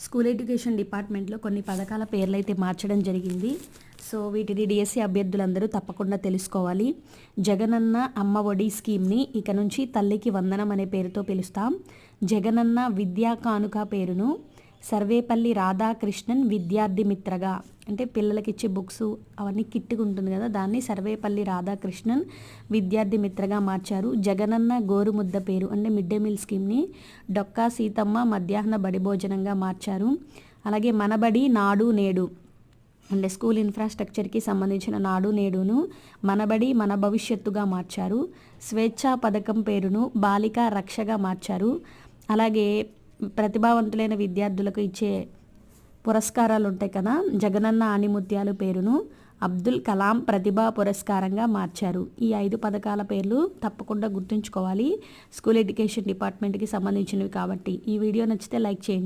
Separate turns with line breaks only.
School education డిపార్ట్మెంట్లో కొన్ని పథకాల పేర్లు అయితే మార్చడం జరిగింది. సో వీటిని డిఎస్సి అభ్యర్థులందరూ తప్పకుండా తెలుసుకోవాలి. జగనన్న అమ్మ ఒడి స్కీమ్ని ఇక నుంచి తల్లికి వందనం అనే పేరుతో పిలుస్తాం. జగనన్న విద్యా కానుక పేరును సర్వేపల్లి రాధాకృష్ణన్ విద్యార్థి మిత్రగా, అంటే పిల్లలకి ఇచ్చే బుక్స్ అవన్నీ కిట్టుగా ఉంటుంది కదా, దాన్ని సర్వేపల్లి రాధాకృష్ణన్ విద్యార్థి మిత్రగా మార్చారు. జగనన్న గోరుముద్ద పేరు అంటే మిడ్ డే మీల్ స్కీమ్ని డొక్కా సీతమ్మ మధ్యాహ్న బడి భోజనంగా మార్చారు. అలాగే మనబడి నాడు నేడు అంటే స్కూల్ ఇన్ఫ్రాస్ట్రక్చర్కి సంబంధించిన నాడు నేడును మనబడి మన భవిష్యత్తుగా మార్చారు. స్వేచ్ఛా పథకం పేరును బాలికా రక్షగా మార్చారు. అలాగే ప్రతిభావంతులైన విద్యార్థులకు ఇచ్చే పురస్కారాలు ఉంటాయి కదా, జగనన్న ఆణిముత్యాలు పేరును అబ్దుల్ కలాం ప్రతిభా పురస్కారంగా మార్చారు. ఈ 5 పథకాల పేర్లు తప్పకుండా గుర్తుంచుకోవాలి, స్కూల్ ఎడ్యుకేషన్ డిపార్ట్మెంట్కి సంబంధించినవి కాబట్టి. ఈ వీడియో నచ్చితే లైక్ చేయండి.